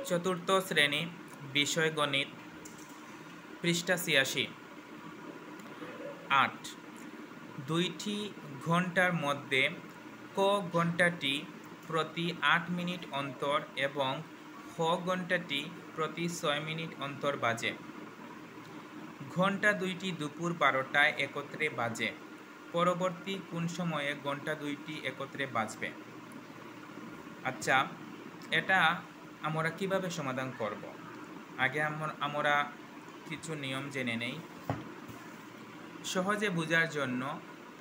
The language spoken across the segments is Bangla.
চতুর্থ শ্রেণী, বিষয় গণিত, পৃষ্ঠা ৮৬। ৮। দুইটি ঘন্টার মধ্যে ক ঘন্টাটি প্রতি ৮ মিনিট অন্তর এবং খ ঘন্টাটি প্রতি ৬ মিনিট অন্তর বাজে। ঘন্টা দুইটি দুপুর ১২টায় একত্রে বাজে। পরবর্তী কোন সময়ে ঘন্টা দুইটি একত্রে বাজবে? আচ্ছা, এটা আমরা কিভাবে সমাধান করব? আগে আমরা কিছু নিয়ম জেনে নেই। সহজে বোঝার জন্য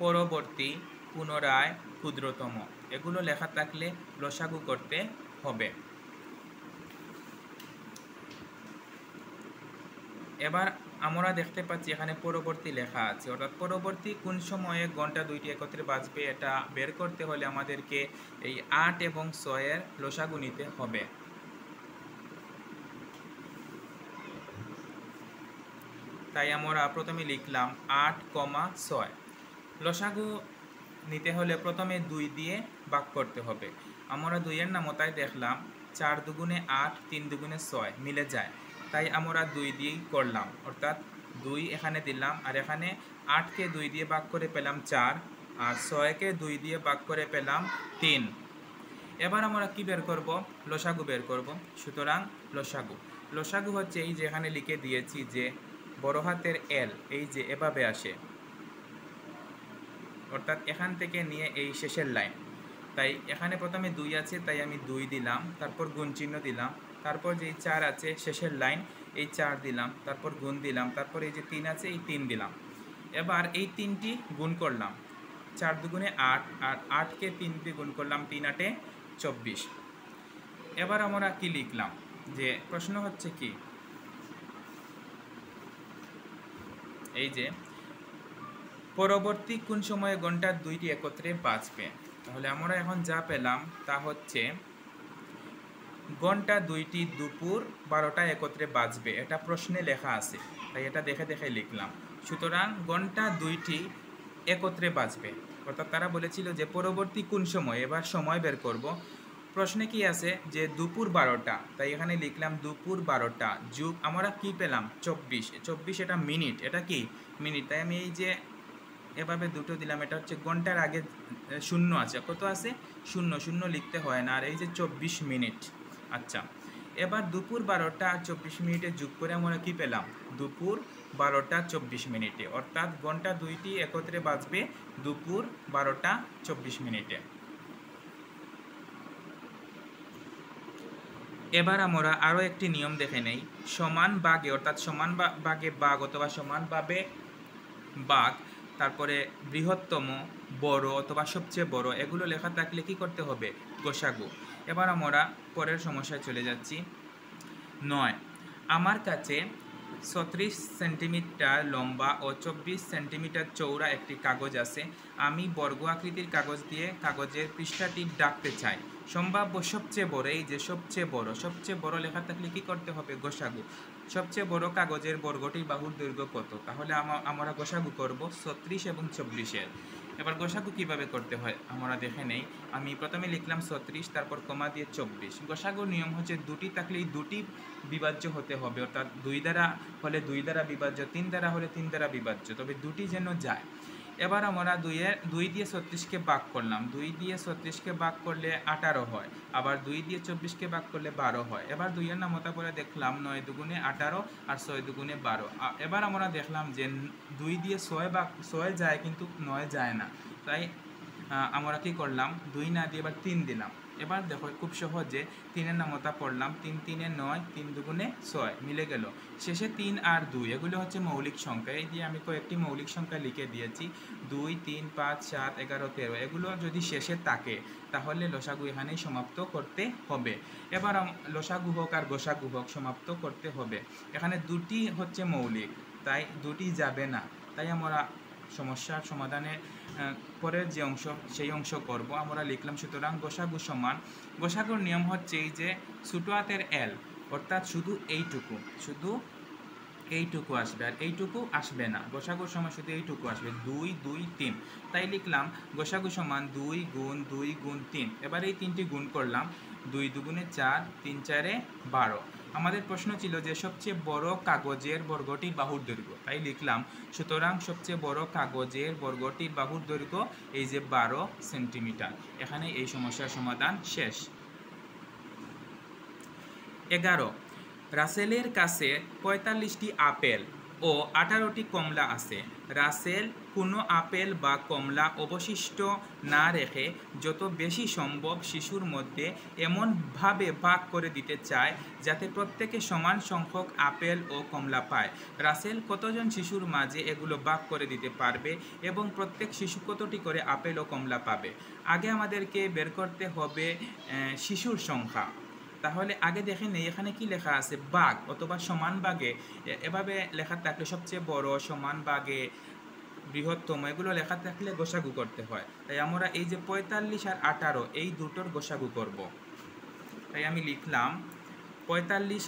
পরবর্তী, পুনরায়, ক্ষুদ্রতম এগুলো লেখা থাকলে লসাগু করতে হবে। এবার আমরা দেখতে পাচ্ছি এখানে পরবর্তী লেখা আছে, অর্থাৎ পরবর্তী কোন সময়ে ঘন্টা দুইটি একত্রে বাজবে এটা বের করতে হলে আমাদেরকে এই ৮ এবং ৬ এর লসাগু নিতে হবে। তাই আমরা প্রথমে লিখলাম ৮,৬। লসাগু নিতে হলে প্রথমে ২ দিয়ে ভাগ করতে হবে। আমরা ২ এর নামতায় দেখলাম ৪ দুগুণে ৮, ৩ দুগুণে ৬ মিলে যায়, তাই আমরা ২ দিয়েই করলাম, অর্থাৎ ২ এখানে দিলাম, আর এখানে ৮কে ২ দিয়ে ভাগ করে পেলাম ৪, আর ৬কে ২ দিয়ে ভাগ করে পেলাম ৩। এবার আমরা কি বের করব? লসাগু বের করব। সুতরাং লসাগু হচ্ছে এই যে এখানে লিখে দিয়েছি যে বড় হাতের এল, এই যে এভাবে আসে, অর্থাৎ এখান থেকে নিয়ে এই শেষের লাইন। তাই এখানে প্রথমে ২ আছে, তাই আমি ২ দিলাম, তারপর গুণ চিহ্ন দিলাম, তারপর যেই ৪ আছে শেষের লাইন, এই ৪ দিলাম, তারপর গুণ দিলাম, তারপর এই যে ৩ আছে এই ৩ দিলাম। এবার এই ৩টি গুণ করলাম, ৪ দুগুণে ৮, আর ৮কে ৩ দিয়ে গুণ করলাম, ৩ ৮ ২৪। এবার আমরা কি লিখলাম, যে প্রশ্ন হচ্ছে কি, এই যে পরবর্তী কোন সময়ে ঘন্টা দুইটি একত্রে বাজবে। তাহলে আমরা এখন যা পেলাম তা হচ্ছে ঘন্টা দুইটি দুপুর ১২টায় একত্রে বাজবে, এটা প্রশ্নে লেখা আছে, তাই এটা দেখে দেখে লিখলাম। সুতরাং ঘন্টা দুইটি একত্রে বাজবে, অর্থাৎ তারা বলেছিল যে পরবর্তী কোন সময়, এবার সময় বের করব। প্রশ্নে কি আছে যে দুপুর ১২টা, তাই এখানে লিখলাম দুপুর ১২টা যুগ আমরা কি পেলাম ২৪, এটা মিনিট, এটা কি মিনিট, তাই আমি এই যে এভাবে দুটো দিলাম। এটা হচ্ছে ঘন্টার আগে শূন্য আছে, কত আছে? শূন্য, শূন্য লিখতে হয় না, আর এই যে ২৪ মিনিট। আচ্ছা, এবার দুপুর ১২টা আর ২৪ মিনিটে যোগ করে আমরা কি পেলাম? দুপুর ১২টা ২৪ মিনিটে, অর্থাৎ ঘন্টা দুইটি একত্রে বাজবে দুপুর ১২টা ২৪ মিনিটে। এবার আমরা আরও একটি নিয়ম দেখে নেই। সমান ভাগে, অর্থাৎ সমান ভাগে ভাগ অথবা সমানভাবে ভাগ, তারপরে বৃহত্তম, বড় অথবা সবচেয়ে বড়, এগুলো লেখা থাকলে কি করতে হবে? গোসাগু। এবার আমরা পরের সমস্যায় চলে যাচ্ছি। ৯। আমার কাছে ৩৬ সেন্টিমিটার লম্বা ও ২৪ সেন্টিমিটার চওড়া একটি কাগজ আছে। আমি বর্গ আকৃতির কাগজ দিয়ে কাগজের পৃষ্ঠাটি ঢাকতে চাই। সম্ভাব্য সবচেয়ে বড়, এই যে সবচেয়ে বড় লেখা থাকলে কি করতে হবে? গোসাগু। সবচেয়ে বড় কাগজের বর্গটির বাহুর দৈর্ঘ্য কত? তাহলে আমরা গোসাগু করব ৩৬ এবং ২৪-এর। এবার গোসাগু কিভাবে করতে হয় আমরা দেখে নেই। আমি প্রথমে লিখলাম ৩৬, তারপর কমা দিয়ে ২৪। গোসাগুর নিয়ম হচ্ছে দুটি থাকলে এই দুটি বিভাজ্য হতে হবে, অর্থাৎ ২ দ্বারা হলে ২ দ্বারা বিভাজ্য, ৩ দ্বারা হলে ৩ দ্বারা বিভাজ্য, তবে দুটি যেন যায়। এবার আমরা ২ দিয়ে ৩৬কে ভাগ করলাম, ২ দিয়ে ৩৬কে ভাগ করলে ১৮ হয়, আবার ২ দিয়ে ২৪কে ভাগ করলে ১২ হয়। এবার ২ এর নামতা করে দেখলাম ৯ দুগুণে ১৮ আর ৬ দুগুণে ১২। এবার আমরা দেখলাম যে ২ দিয়ে ৬ যায় কিন্তু ৯ যায় না, তাই আমরা কি করলাম? ২ না দিয়ে এবার ৩ দিলাম। এবার দেখো খুব সহজে ৩-এর নামতা পড়লাম, ৩ ৩-এ ৯, ৩ দুগুণে ৬ মিলে গেল। শেষে ৩ আর ২ এগুলো হচ্ছে মৌলিক সংখ্যা, এই দিয়ে আমি কয়েকটি মৌলিক সংখ্যা লিখে দিয়েছি। ২, ৩, ৫, ৭, ১১, ১৩ এগুলো যদি শেষে থাকে তাহলে লসাগু এখানেই সমাপ্ত করতে হবে। এবার লসাগু হোক আর গোসাগু হোক সমাপ্ত করতে হবে। এখানে দুটি হচ্ছে মৌলিক, তাই দুটি যাবে না, তাই আমরা সমস্যার সমাধানে পরের যে অংশ সেই অংশ করব। আমরা লিখলাম সুতরাং গোসাগু সমান, গোসাগুর নিয়ম হচ্ছে এই যে ছোটো হাতের এল, অর্থাৎ শুধু এইটুকু আসবে, আর এইটুকু আসবে না। গোসাগুর সময় শুধু এইটুকু আসবে, ২ ২ ৩, তাই লিখলাম গোসাগু সমান ২ গুণ ২ গুণ ৩। এবার এই ৩টি গুণ করলাম, 2 দুগুণে 4, 3 4-এ 12। আমাদের প্রশ্ন ছিল যে সবচেয়ে বড় কাগজের বর্গটির বাহুর দৈর্ঘ্য, তাই লিখলাম সুতরাং সবচেয়ে বড় কাগজের বর্গটির বাহুর দৈর্ঘ্য এই যে 12 সেন্টিমিটার। এখানে এই সমস্যার সমাধান শেষ। 11, রাসেলের কাছে 45টি আপেল ও 18টি কমলা আছে। রাসেল কোনো আপেল বা কমলা অবশিষ্ট না রেখে যত বেশি সম্ভব শিশুর মধ্যে এমনভাবে ভাগ করে দিতে চায় যাতে প্রত্যেকে সমান সংখ্যক আপেল ও কমলা পায়। রাসেল কতজন শিশুর মাঝে এগুলো ভাগ করে দিতে পারবে এবং প্রত্যেক শিশু কতটি করে আপেল ও কমলা পাবে? আগে আমাদেরকে বের করতে হবে শিশুর সংখ্যা। তাহলে আগে দেখে নেই এখানে কি লেখা আছে, ভাগ অথবা সমান ভাগে। এভাবে লেখা থাকলে সবচেয়ে বড়, সমান ভাগে, বৃহত্তম, এগুলো লেখা থাকলে গোসাগু করতে হয়। তাই আমরা এই যে 45 আর 18 এই দুটোর গোসাগু করব। তাই আমি লিখলাম 45,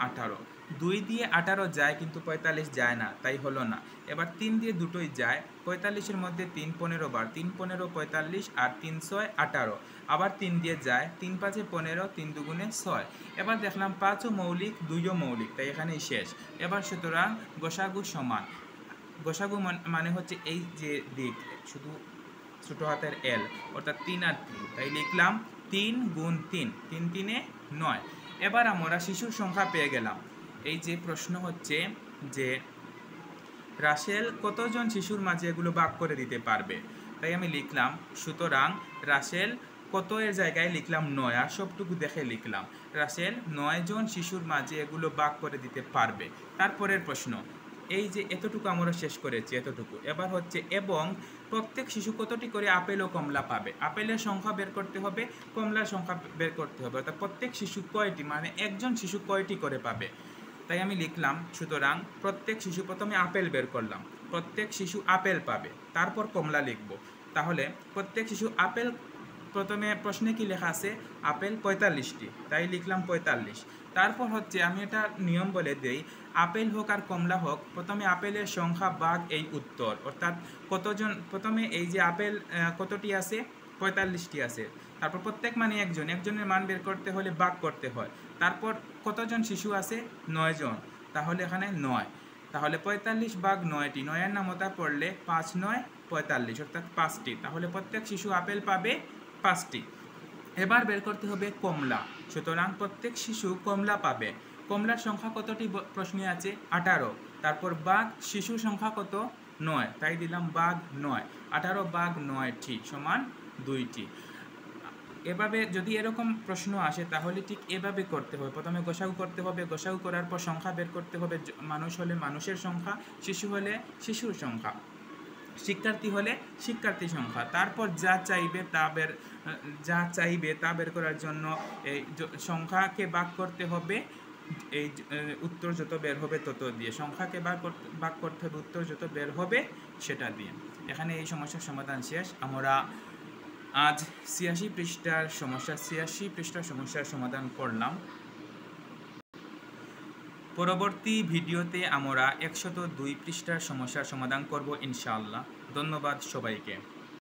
18। 2 দিয়ে 18 যায় কিন্তু 45 যায় না, তাই হলো না। এবার 3 দিয়ে দুটোই যায়। 45-এর মধ্যে 3 15 বার, 3 15 45 আর 3 6 18। আবার 3 দিয়ে যায়, 3 5-এ 15, 3 দুগুণে 6। এবার দেখলাম 5ও মৌলিক, 2ও মৌলিক, তাই এখানেই শেষ। এবার সুতরাং গোসাগু সমান, গোসাগু মানে হচ্ছে এই যে দিক, শুধু ছোটো হাতের এল, অর্থাৎ 3 আর 3, তাই লিখলাম 3 গুণ 3, 3 3-এ 9। এবার আমরা শিশুর সংখ্যা পেয়ে গেলাম। এই যে প্রশ্ন হচ্ছে যে রাসেল কতজন শিশুর মাঝে এগুলো ভাগ করে দিতে পারবে, তাই আমি লিখলাম সুতরাং রাসেল কত এর জায়গায় লিখলাম 9, আর সবটুকু দেখে লিখলাম রাসেল 9 জন শিশুর মাঝে এগুলো ভাগ করে দিতে পারবে। তারপরের প্রশ্ন, এই যে এতটুকু আমরা শেষ করেছি, এতটুকু। এবার হচ্ছে এবং প্রত্যেক শিশু কতটি করে আপেল ও কমলা পাবে। আপেলের সংখ্যা বের করতে হবে, কমলার সংখ্যা বের করতে হবে, অর্থাৎ প্রত্যেক শিশু কয়টি, মানে একজন শিশু কয়টি করে পাবে। তাই আমি লিখলাম সুতরাং প্রত্যেক শিশু, প্রথমে আপেল বের করলাম, প্রত্যেক শিশু আপেল পাবে, তারপর কমলা লিখব। তাহলে প্রত্যেক শিশু আপেল, প্রথমে প্রশ্নে কি লেখা আছে, আপেল 45টি, তাই লিখলাম 45। তারপর হচ্ছে আমি এটা নিয়ম বলে দেই, আপেল হোক আর কমলা হোক, প্রথমে আপেলের সংখ্যা ভাগ এই উত্তর, অর্থাৎ কতজন, প্রথমে এই যে আপেল কতটি আছে, 45টি আছে। তারপর প্রত্যেক মানে একজন, একজনের মান বের করতে হলে ভাগ করতে হয়। তারপর কতজন শিশু আছে, 9 জন, তাহলে এখানে 9। তাহলে 45 ভাগ 9টি, 9-এর নামতা পড়লে 5 9 45, অর্থাৎ 5টি। তাহলে প্রত্যেক শিশু আপেল পাবে 5টি। এবার বের করতে হবে কমলা, সুতরাং প্রত্যেক শিশু কমলা পাবে। কমলার সংখ্যা কতটি প্রশ্নে আছে, 18। তারপর ভাগ শিশুর সংখ্যা কত, 9, তাই দিলাম ভাগ 9, 18 ভাগ 9টি সমান 2টি। এভাবে যদি এরকম প্রশ্ন আসে তাহলে ঠিক এভাবে করতে হবে, প্রথমে গোসাগু করতে হবে, গোসাগু করার পর সংখ্যা বের করতে হবে, মানুষ হলে মানুষের সংখ্যা, শিশু হলে শিশুর সংখ্যা, শিক্ষার্থী হলে শিক্ষার্থীর সংখ্যা। তারপর যা চাইবে তা বের করার জন্য এই সংখ্যাকে ভাগ করতে হবে, এই উত্তর যত বের হবে তত দিয়ে, সংখ্যাকে ভাগ করতে হবে, উত্তর যত বের হবে সেটা দিয়ে। এখানে এই সমস্যার সমাধান শেষ। আমরা আজ 86 পৃষ্ঠার সমস্যার সমাধান করলাম। পরবর্তী ভিডিওতে আমরা 102 পৃষ্ঠার সমস্যার সমাধান করব ইনশাআল্লাহ। ধন্যবাদ সবাইকে।